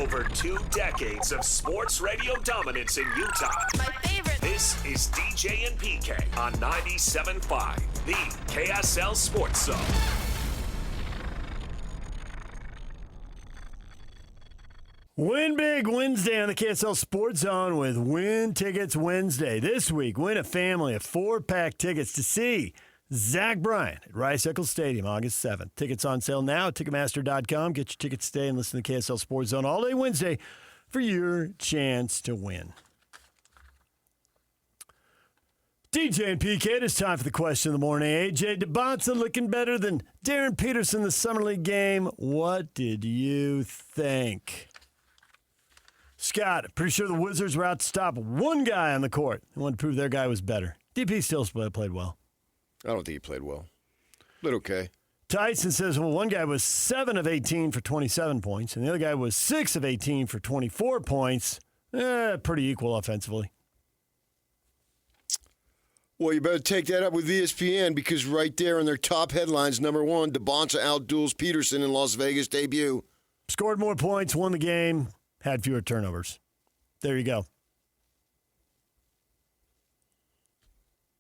Over 2 decades of sports radio dominance in Utah. My favorite. This is DJ and PK on 97.5, the KSL Sports Zone. Win Big Wednesday on the KSL Sports Zone with Win Tickets Wednesday. This week, win a family of 4-pack tickets to see Zach Bryan at Rice Eccles Stadium, August 7th. Tickets on sale now at Ticketmaster.com. Get your tickets today and listen to the KSL Sports Zone all day Wednesday for your chance to win. DJ and PK, it is time for the question of the morning. AJ Dybantsa looking better than Darryn Peterson in the Summer League game. What did you think? Scott, pretty sure the Wizards were out to stop one guy on the court. They wanted to prove their guy was better. DP still played well. I don't think he played well, but okay. Tyson says, well, one guy was 7 of 18 for 27 points, and the other guy was 6 of 18 for 24 points. Pretty equal offensively. Well, you better take that up with ESPN because right there in their top headlines, number one, Dybantsa outduels Peterson in Las Vegas debut. Scored more points, won the game, had fewer turnovers. There you go.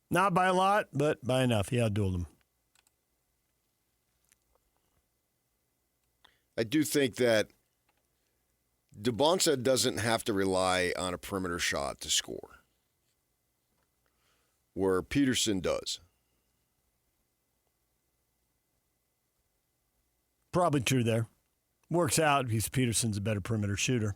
Not by a lot, but by enough. He outdueled him. I do think that Dybantsa doesn't have to rely on a perimeter shot to score, where Peterson does. Probably true there. Works out because Peterson's a better perimeter shooter.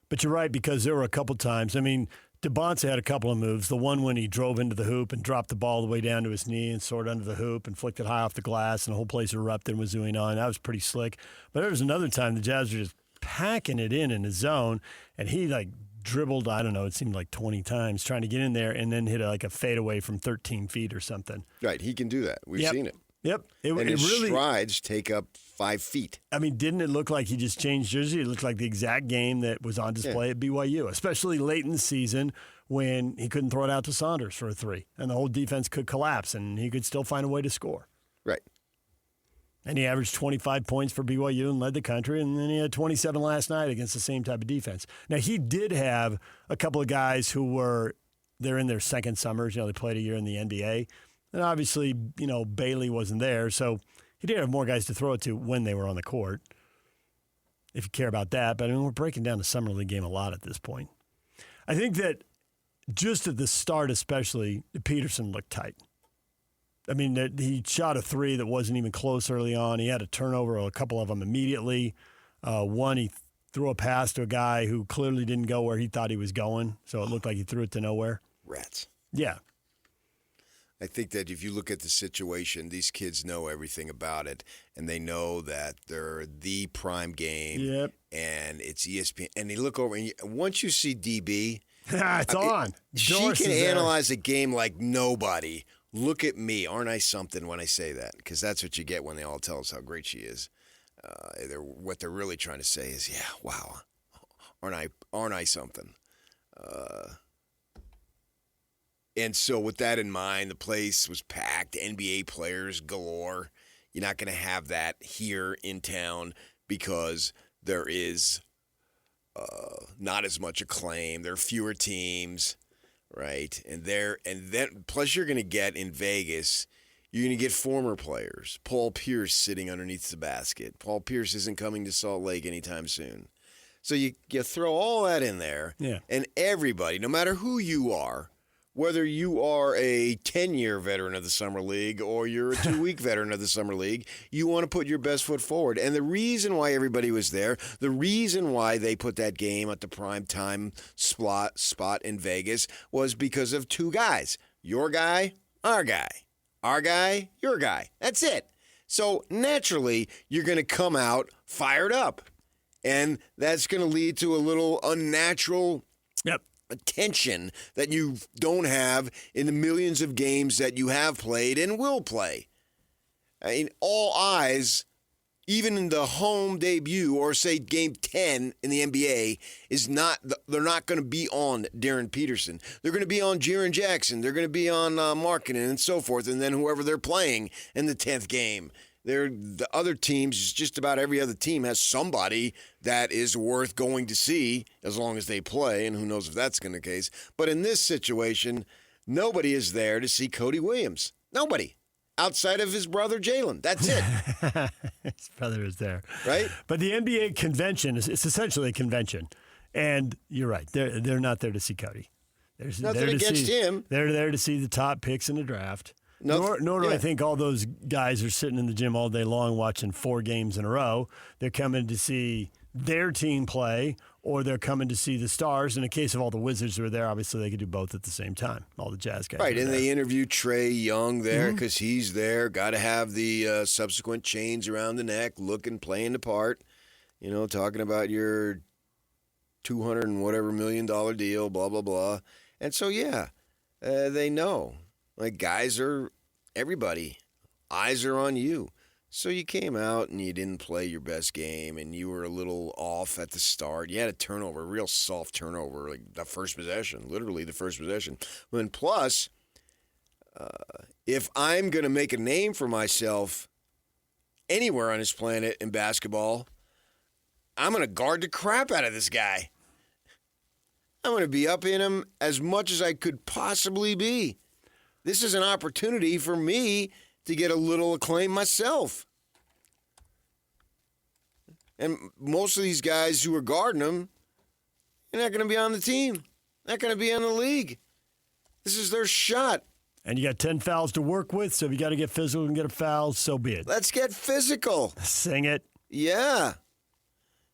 But you're right, because there were a couple times. I mean, Dybantsa had a couple of moves. The one when he drove into the hoop and dropped the ball all the way down to his knee and soared under the hoop and flicked it high off the glass, and the whole place erupted and was doing on. That was pretty slick. But there was another time the Jazz were just packing it in his zone, and he, dribbled, I don't know, it seemed like 20 times trying to get in there and then hit a fadeaway from 13 feet or something. Right, he can do that. We've seen it. Yep. And his strides take up 5 feet. I mean, didn't it look like he just changed jersey? It looked like the exact game that was on display at BYU, especially late in the season when he couldn't throw it out to Saunders for a three, and the whole defense could collapse, and he could still find a way to score. Right. And he averaged 25 points for BYU and led the country, and then he had 27 last night against the same type of defense. Now, he did have a couple of guys who they're in their second summers. They played a year in the NBA. And obviously, Bailey wasn't there, so he did have more guys to throw it to when they were on the court, if you care about that. But, we're breaking down the Summer League game a lot at this point. I think that just at the start especially, Peterson looked tight. I mean, he shot a three that wasn't even close early on. He had a turnover, a couple of them immediately. One, he threw a pass to a guy who clearly didn't go where he thought he was going, so it looked like he threw it to nowhere. Rats. Yeah. I think that if you look at the situation, these kids know everything about it, and they know that they're the prime game, and it's ESPN. And they look over, and once you see DB, it's on. She can analyze a game like nobody. Look at me. Aren't I something when I say that? Because that's what you get when they all tell us how great she is. What they're really trying to say is, yeah, wow, aren't I something? And so with that in mind, the place was packed, NBA players galore. You're not going to have that here in town because there is not as much acclaim. There are fewer teams, right? And then plus you're going to get in Vegas, you're going to get former players. Paul Pierce sitting underneath the basket. Paul Pierce isn't coming to Salt Lake anytime soon. So you throw all that in there, and everybody, no matter who you are, whether you are a 10-year veteran of the Summer League or you're a 2-week veteran of the Summer League, you want to put your best foot forward. And the reason why everybody was there, the reason why they put that game at the prime time spot in Vegas was because of two guys. Your guy, our guy. Our guy, your guy. That's it. So naturally, you're going to come out fired up. And that's going to lead to a little unnatural attention that you don't have in the millions of games that you have played and will play. I mean, all eyes, even in the home debut or say game 10 in the NBA, they're not going to be on Darryn Peterson. They're going to be on Jaren Jackson. They're going to be on Markkanen and so forth, and then whoever they're playing in the 10th game. The other teams, just about every other team has somebody that is worth going to see as long as they play, and who knows if that's going to be the case. But in this situation, nobody is there to see Cody Williams. Nobody. Outside of his brother Jalen. That's it. His brother is there. Right? But the NBA convention, it's essentially a convention. And you're right. They're not there to see Cody. Nothing against him. They're there to see the top picks in the draft. Nor do I think all those guys are sitting in the gym all day long watching 4 games in a row. They're coming to see their team play, or they're coming to see the stars. In the case of all the Wizards who are there, obviously they could do both at the same time, all the Jazz guys. Right, and they interviewed Trae Young there because he's there. Got to have the subsequent chains around the neck, playing the part, talking about your $200 and whatever million deal, blah, blah, blah. And so, they know. Like, everybody, eyes are on you. So you came out and you didn't play your best game and you were a little off at the start. You had a turnover, a real soft turnover, like the first possession, literally the first possession. And plus, if I'm going to make a name for myself anywhere on this planet in basketball, I'm going to guard the crap out of this guy. I'm going to be up in him as much as I could possibly be. This is an opportunity for me to get a little acclaim myself. And most of these guys who are guarding him, they're not going to be on the team. Not going to be in the league. This is their shot. And you got 10 fouls to work with, so if you got to get physical and get a foul, so be it. Let's get physical. Sing it. Yeah.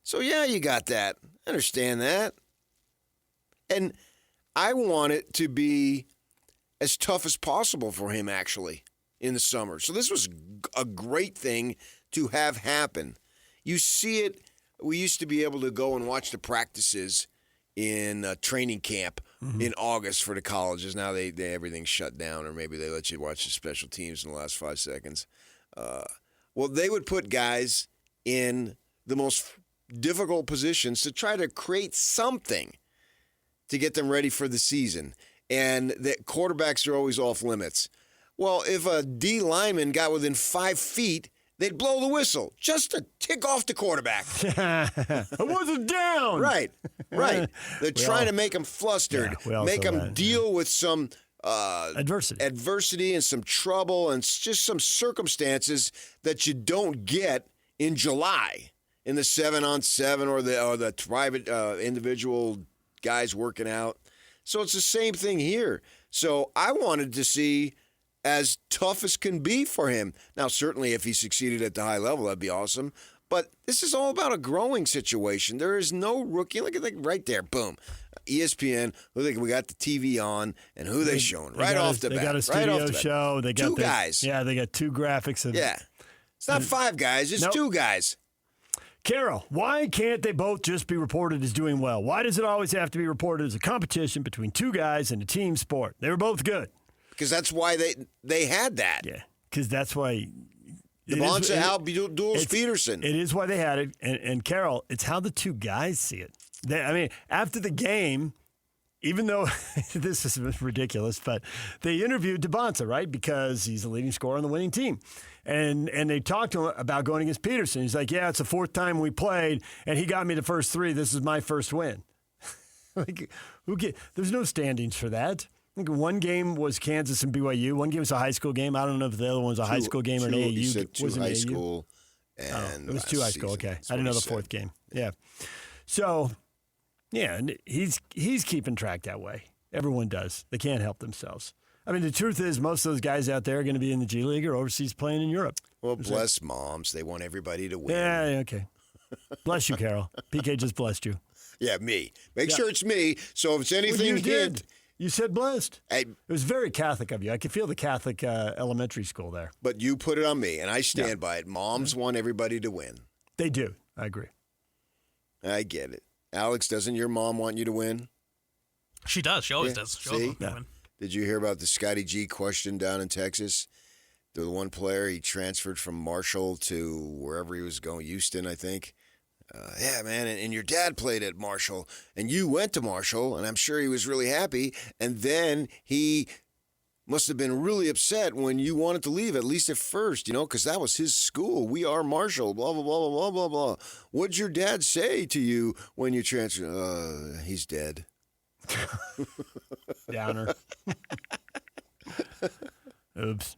So, you got that. I understand that. And I want it to be as tough as possible for him, actually, in the summer. So this was a great thing to have happen. You see it. We used to be able to go and watch the practices in training camp in August for the colleges. Now they everything's shut down, or maybe they let you watch the special teams in the last 5 seconds. Well, they would put guys in the most difficult positions to try to create something to get them ready for the season. And the quarterbacks are always off limits. Well, if a D lineman got within 5 feet, they'd blow the whistle just to tick off the quarterback. I wasn't down. Right. They're trying to make them flustered, make them deal with some adversity and some trouble and just some circumstances that you don't get in July in the 7-on-7 or the private individual guys working out. So it's the same thing here. So I wanted to see as tough as can be for him. Now, certainly if he succeeded at the high level, that'd be awesome. But this is all about a growing situation. There is no rookie. Look at that right there. Boom. ESPN, we got the TV on, and who they showing right off the bat. They got a studio right show. They got 2 guys. Yeah, they got 2 graphics. It's not 5 guys. It's 2 guys. Carol, why can't they both just be reported as doing well? Why does it always have to be reported as a competition between 2 guys in a team sport? They were both good. Because that's why they had that. Yeah, because that's why. Dybantsa outduels Peterson. It is why they had it. And Carol, it's how the 2 guys see it. After the game, even though this is ridiculous, but they interviewed Dybantsa, right? Because he's the leading scorer on the winning team. And they talked to him about going against Peterson. He's like, it's the 4th time we played, and he got me the first 3. This is my first win. There's no standings for that. I think one game was Kansas and BYU. One game was a high school game. I don't know if the other one was a high school game or an AAU. You said 2 high AAU? school. And it was 2 high school. Okay. I didn't know the 4th game. Yeah. So, and he's keeping track that way. Everyone does. They can't help themselves. I mean, the truth is most of those guys out there are going to be in the G League or overseas playing in Europe. Well, bless moms. They want everybody to win. Yeah, okay. Bless you, Carol. PK just blessed you. Yeah, me. Make sure it's me. So if it's anything you did. You said blessed. It was very Catholic of you. I could feel the Catholic elementary school there. But you put it on me, and I stand by it. Moms want everybody to win. They do. I agree. I get it. Alex, doesn't your mom want you to win? She does. She always does. She always wants me to win. Did you hear about the Scotty G question down in Texas? The one player, he transferred from Marshall to wherever he was going, Houston, I think. Yeah, man, and your dad played at Marshall, and you went to Marshall, and I'm sure he was really happy. And then he must have been really upset when you wanted to leave, at least at first, because that was his school. We are Marshall, blah, blah, blah, blah, blah, blah. What'd your dad say to you when you transferred? He's dead. Downer. Oops.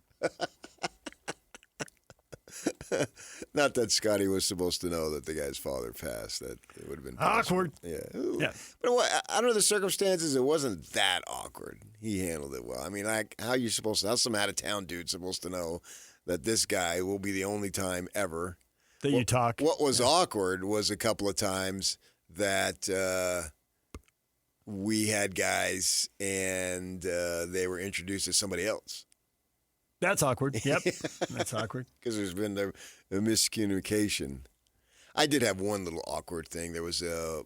Not that Scotty was supposed to know that the guy's father passed. That it would have been awkward. Yeah. Yeah. But under the circumstances, it wasn't that awkward. He handled it well. I mean, how's some out-of-town dude supposed to know that this guy will be the only time ever that you talk? What was awkward was a couple of times that we had guys and they were introduced as somebody else. That's awkward. Yep. That's awkward. Because there's been a miscommunication. I did have one little awkward thing. There was a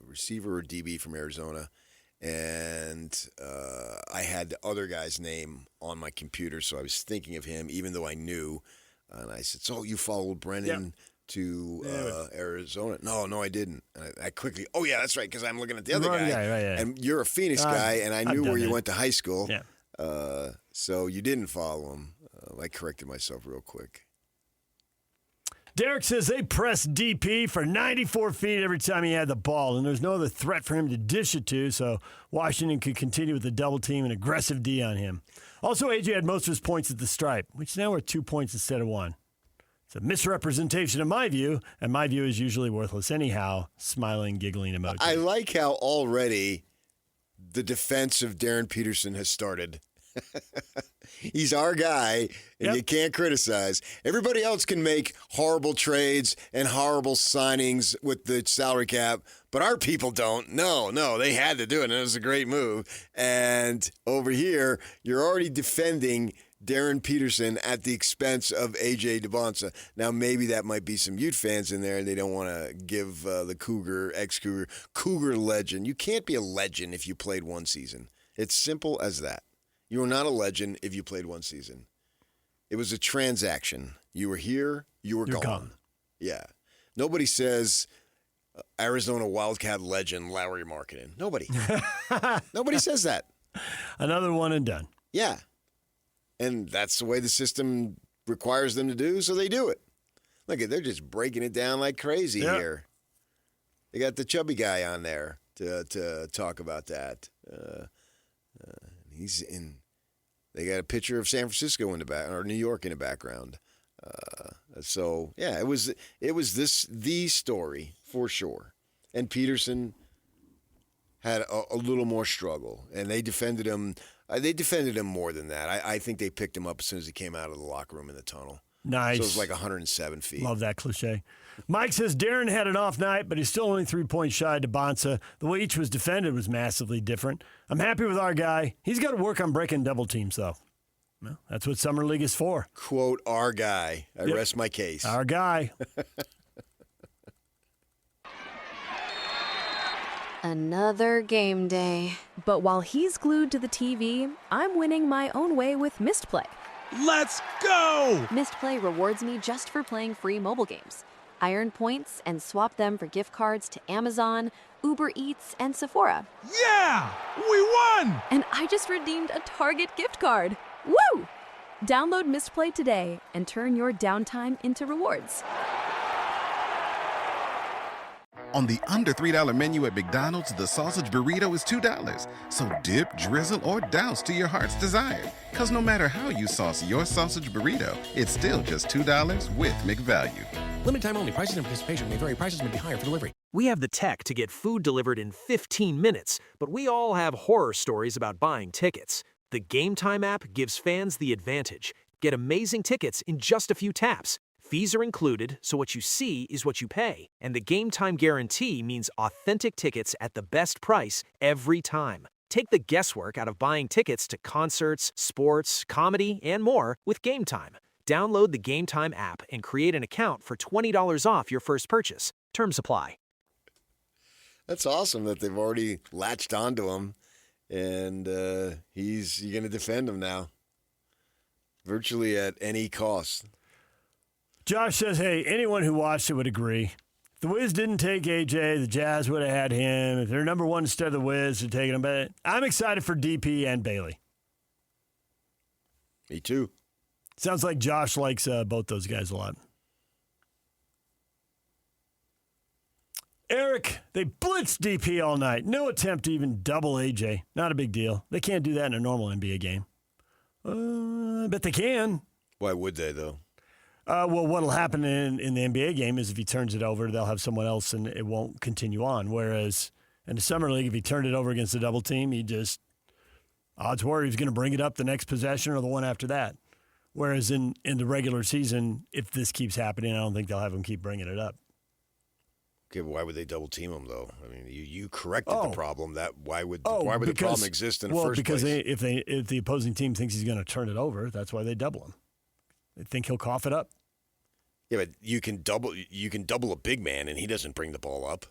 receiver or DB from Arizona, and I had the other guy's name on my computer, so I was thinking of him, even though I knew. And I said, "So you followed Brennan to Arizona?" No, I didn't. And I quickly, "Oh, yeah, that's right," because I'm looking at the other guy. Right, yeah. And you're a Phoenix guy, and I knew where you went to high school. Yeah. So you didn't follow him. I corrected myself real quick. Derek says they pressed DP for 94 feet every time he had the ball, and there's no other threat for him to dish it to, so Washington could continue with the double team and aggressive D on him. Also, AJ had most of his points at the stripe, which now are 2 points instead of 1. It's a misrepresentation of my view, and my view is usually worthless anyhow. Smiling, giggling emoji. I like how already the defense of Darryn Peterson has started. He's our guy, and you can't criticize. Everybody else can make horrible trades and horrible signings with the salary cap, but our people don't. No, they had to do it, and it was a great move. And over here, you're already defending Darryn Peterson at the expense of A.J. Dybantsa. Now, maybe that might be some Ute fans in there, and they don't want to give the Cougar legend. You can't be a legend if you played one season. It's simple as that. You are not a legend if you played one season. It was a transaction. You were here, you're gone. Yeah. Nobody says Arizona Wildcat legend Lowry Markkanen. Nobody. Nobody says that. Another one and done. Yeah. And that's the way the system requires them to do, so they do it. Look, they're just breaking it down like crazy here. They got the chubby guy on there to talk about that. He's in. They got a picture of San Francisco in the back or New York in the background. So yeah, it was the story for sure. And Peterson had a little more struggle, and they defended him. They defended him more than that. I think they picked him up as soon as he came out of the locker room in the tunnel. Nice. So it was like 107 feet. Love that cliche. Mike says Darryn had an off night, but he's still only 3 points shy of Dybantsa. The way each was defended was massively different. I'm happy with our guy. He's got to work on breaking double teams, though. Well, that's what Summer League is for. Quote, our guy. I rest my case. Our guy. Another game day. But while he's glued to the TV, I'm winning my own way with Missed Play. Let's go! Missed Play rewards me just for playing free mobile games. I earn points and swap them for gift cards to Amazon, Uber Eats, and Sephora. Yeah! We won! And I just redeemed a Target gift card. Woo! Download Missed Play today and turn your downtime into rewards. On the under $3 menu at McDonald's, the sausage burrito is $2. So dip, drizzle, or douse to your heart's desire. Because no matter how you sauce your sausage burrito, it's still just $2 with McValue. Limited time only. Prices and participation may vary. Prices may be higher for delivery. We have the tech to get food delivered in 15 minutes, but we all have horror stories about buying tickets. The Game Time app gives fans the advantage. Get amazing tickets in just a few taps. Fees are included, so what you see is what you pay. And the Game Time guarantee means authentic tickets at the best price every time. Take the guesswork out of buying tickets to concerts, sports, comedy, and more with Game Time. Download the Game Time app and create an account for $20 off your first purchase. Terms apply. That's awesome that they've already latched onto him, and you're going to defend him now, virtually at any cost. Josh says, hey, anyone who watched it would agree. If the Wiz didn't take AJ, the Jazz would have had him. If they're number one instead of the Wiz, they're taking him. But I'm excited for DP and Bailey. Me too. Sounds like Josh likes both those guys a lot. Eric, they blitzed DP all night. No attempt to even double AJ. Not a big deal. They can't do that in a normal NBA game. I bet they can. Why would they, though? Well, what will happen in the NBA game is if he turns it over, they'll have someone else and it won't continue on. Whereas in the Summer League, if he turned it over against a double team, odds were he was going to bring it up the next possession or the one after that. Whereas in the regular season, if this keeps happening, I don't think they'll have him keep bringing it up. Okay, but why would they double team him though? I mean, you corrected the problem. Why would the problem exist in the first place? Because if the opposing team thinks he's going to turn it over, that's why they double him. They think he'll cough it up. Yeah, but you can double a big man and he doesn't bring the ball up.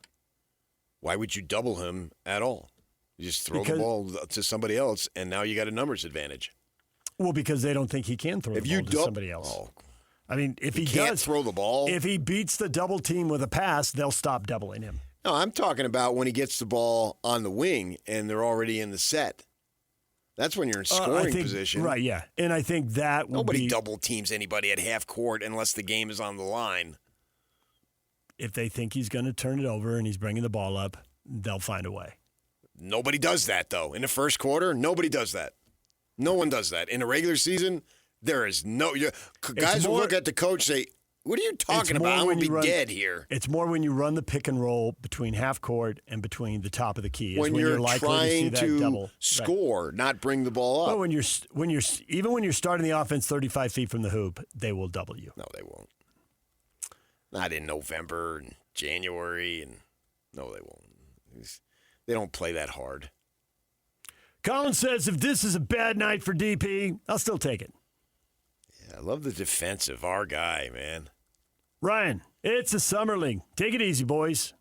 Why would you double him at all? You just throw the ball to somebody else, and now you got a numbers advantage. Well, because they don't think he can throw the ball to somebody else. I mean, if he does throw the ball, if he beats the double team with a pass, they'll stop doubling him. No, I'm talking about when he gets the ball on the wing and they're already in the set. That's when you're in scoring position. Right, yeah. And I think that nobody double teams anybody at half court unless the game is on the line. If they think he's going to turn it over and he's bringing the ball up, they'll find a way. Nobody does that, though. In the first quarter, nobody does that. No one does that. In a regular season, there is no – guys will look at the coach and say, what are you talking about? I'm going to be dead here. It's more when you run the pick and roll between half court and between the top of the key. When you're trying to score, not bring the ball up. Well, when you're starting the offense 35 feet from the hoop, they will double you. No, they won't. Not in November and January, and no, they won't. They don't play that hard. Colin says, if this is a bad night for DP, I'll still take it. Yeah, I love the defense of our guy, man. Ryan, it's a summer league. Take it easy, boys.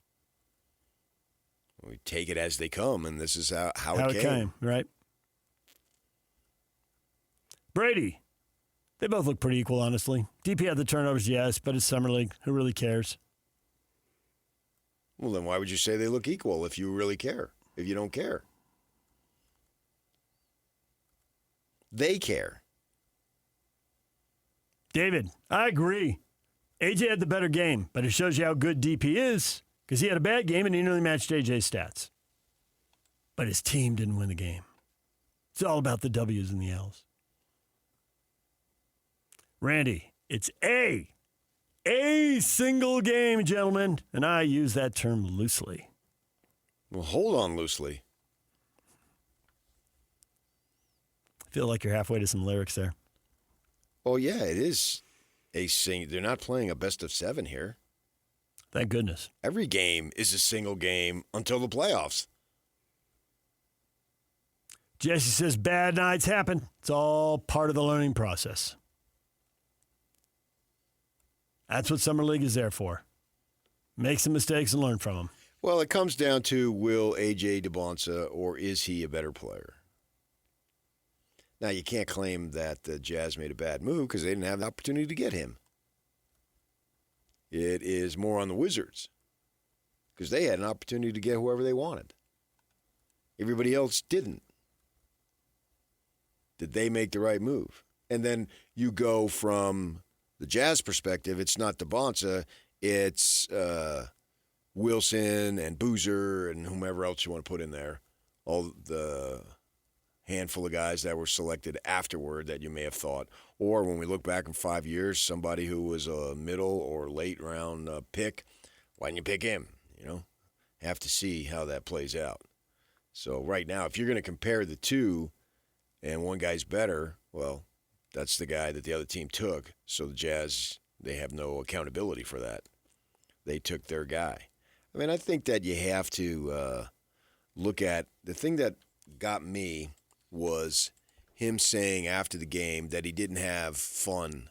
We take it as they come, and this is how it came. Right? Brady, they both look pretty equal, honestly. DP had the turnovers, yes, but it's summer league. Who really cares? Well, then why would you say they look equal if you really care, if you don't care? They care. David, I agree. AJ had the better game, but it shows you how good DP is because he had a bad game and he nearly matched AJ's stats. But his team didn't win the game. It's all about the W's and the L's. Randy, it's a single game, gentlemen, and I use that term loosely. Well, hold on loosely. I feel like you're halfway to some lyrics there. Oh, yeah, it is a single. They're not playing a best of 7 here. Thank goodness. Every game is a single game until the playoffs. Jesse says bad nights happen. It's all part of the learning process. That's what Summer League is there for. Make some mistakes and learn from them. Well, it comes down to will A.J. Dybantsa or is he a better player? Now, you can't claim that the Jazz made a bad move because they didn't have the opportunity to get him. It is more on the Wizards because they had an opportunity to get whoever they wanted. Everybody else didn't. Did they make the right move? And then you go from the Jazz perspective, it's not Dybantsa, it's Wilson and Boozer and whomever else you want to put in there. All the handful of guys that were selected afterward that you may have thought. Or when we look back in 5 years, somebody who was a middle or late round pick, why didn't you pick him? Have to see how that plays out. So right now, if you're going to compare the two and one guy's better, well, that's the guy that the other team took. So the Jazz, they have no accountability for that. They took their guy. I mean, I think that you have to look at the thing that got me was him saying after the game that he didn't have fun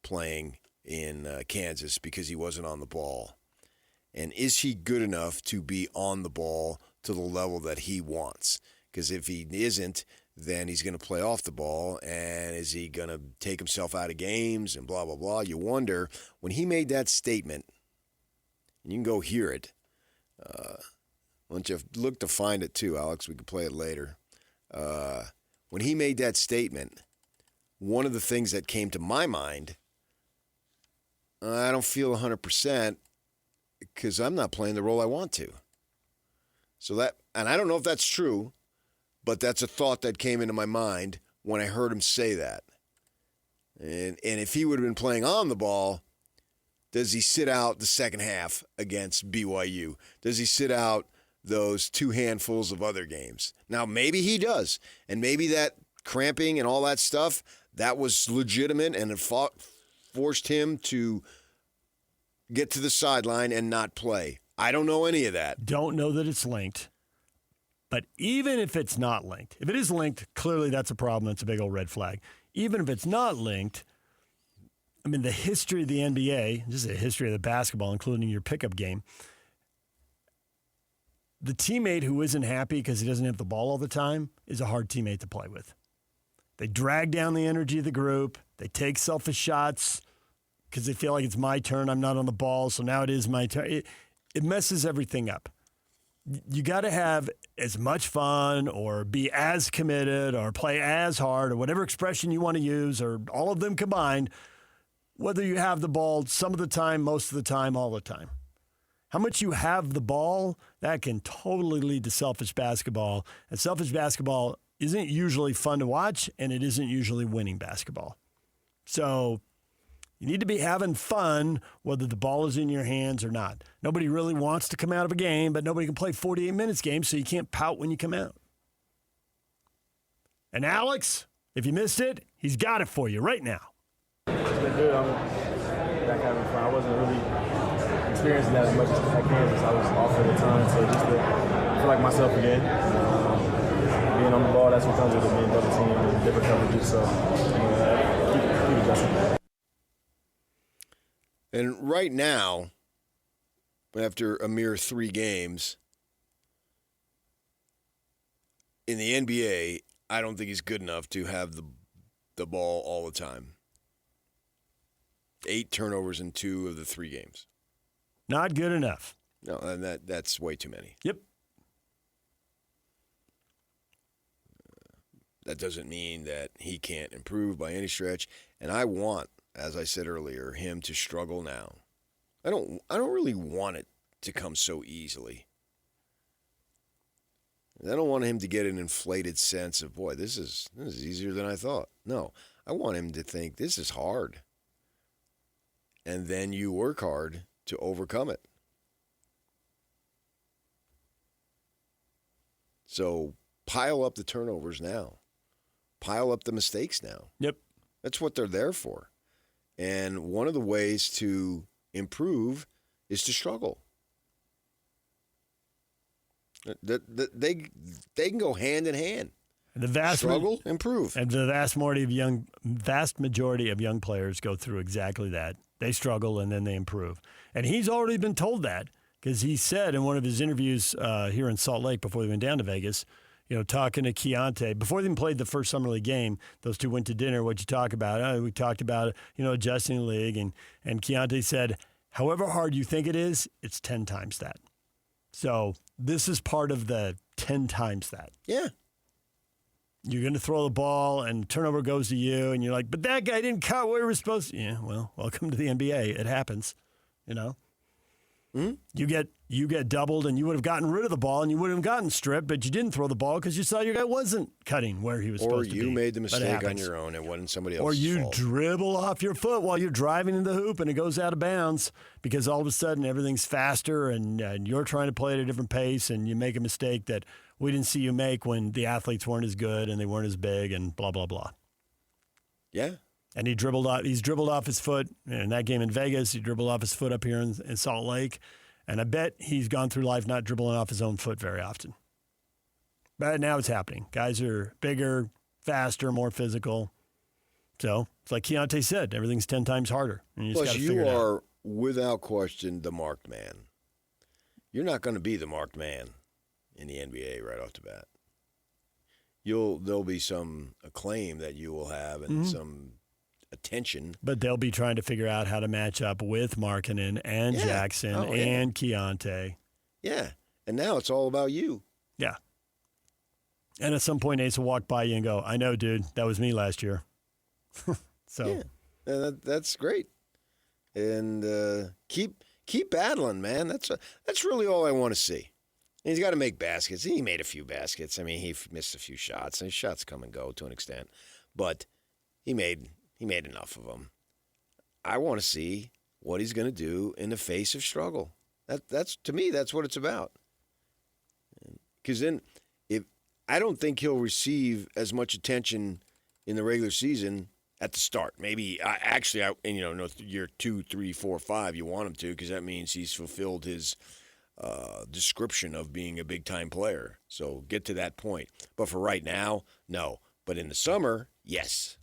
playing in Kansas because he wasn't on the ball. And is he good enough to be on the ball to the level that he wants? Because if he isn't, then he's going to play off the ball, and is he going to take himself out of games and blah, blah, blah. You wonder, when he made that statement, and you can go hear it. Why don't you look to find it too, Alex? We can play it later. When he made that statement, one of the things that came to my mind, I don't feel 100% because I'm not playing the role I want to. So that, and I don't know if that's true, but that's a thought that came into my mind when I heard him say that. And if he would have been playing on the ball, does he sit out the second half against BYU? Does he sit out those two handfuls of other games? Now, maybe he does. And maybe that cramping and all that stuff, that was legitimate and it forced him to get to the sideline and not play. I don't know any of that. Don't know that it's linked. But even if it's not linked, if it is linked, clearly that's a problem. That's a big old red flag. Even if it's not linked, I mean, the history of the NBA, just the history of the basketball, including your pickup game, the teammate who isn't happy because he doesn't have the ball all the time is a hard teammate to play with. They drag down the energy of the group. They take selfish shots because they feel like it's my turn. I'm not on the ball, so now it is my turn. It messes everything up. You got to have as much fun or be as committed or play as hard or whatever expression you want to use or all of them combined, whether you have the ball some of the time, most of the time, all the time. How much you have the ball, that can totally lead to selfish basketball. And selfish basketball isn't usually fun to watch, and it isn't usually winning basketball. So you need to be having fun whether the ball is in your hands or not. Nobody really wants to come out of a game, but nobody can play 48 minutes games, so you can't pout when you come out. And Alex, if you missed it, he's got it for you right now. It's been good. I'm back having fun. I wasn't really experiencing that as much as I can because I was off at the time. So just to feel like myself again, being on the ball, that's what comes with it, being double team and different coverages. So keep adjusting. And right now, after a mere 3 games, in the NBA, I don't think he's good enough to have the ball all the time. 8 turnovers in 2 of the 3 games. Not good enough. No, and that's way too many. Yep. That doesn't mean that he can't improve by any stretch. And I want, as I said earlier, him to struggle now. I don't really want it to come so easily. I don't want him to get an inflated sense of, boy, this is easier than I thought. No, I want him to think this is hard. And then you work hard to overcome it. So pile up the turnovers now. Pile up the mistakes now. Yep. That's what they're there for. And one of the ways to improve is to struggle. They can go hand in hand. Struggle, improve. And the vast majority of young players go through exactly that. They struggle and then they improve. And he's already been told that because he said in one of his interviews here in Salt Lake before they went down to Vegas, talking to Keontae, before they even played the first Summer League game, those two went to dinner. What'd you talk about? We talked about, adjusting the league. And Keontae said, however hard you think it is, it's 10 times that. So this is part of the 10 times that. Yeah. You're going to throw the ball and turnover goes to you, and you're like, but that guy didn't cut where he was supposed to. Yeah, well, welcome to the NBA. It happens, Mm-hmm. You get doubled, and you would have gotten rid of the ball, and you would have gotten stripped, but you didn't throw the ball because you saw your guy wasn't cutting where he was supposed to be. Or you made the mistake on your own. It wasn't somebody else's fault. Or you dribble off your foot while you're driving in the hoop, and it goes out of bounds because all of a sudden everything's faster, and you're trying to play at a different pace, and you make a mistake that we didn't see you make when the athletes weren't as good and they weren't as big and blah, blah, blah. Yeah. And he's dribbled off his foot in that game in Vegas. He dribbled off his foot up here in Salt Lake. And I bet he's gone through life not dribbling off his own foot very often. But now it's happening. Guys are bigger, faster, more physical. So it's like Keontae said, everything's 10 times harder. And you just Plus, gotta figure it out. you are, without question, the marked man. You're not going to be the marked man in the NBA right off the bat. There'll be some acclaim that you will have and some attention. But they'll be trying to figure out how to match up with Markkanen and Jackson and Keontae. Yeah, and now it's all about you. Yeah. And at some point, Ace will walk by you and go, I know, dude, that was me last year. So that's great. And keep battling, man. That's really all I want to see. And he's got to make baskets. He made a few baskets. I mean, he missed a few shots, and his shots come and go to an extent. But he made enough of them. I want to see what he's going to do in the face of struggle. That's to me, that's what it's about. Because then, I don't think he'll receive as much attention in the regular season at the start. Maybe year 2, 3, 4, 5, you want him to, because that means he's fulfilled his description of being a big-time player. So get to that point. But for right now, no. But in the summer, yes.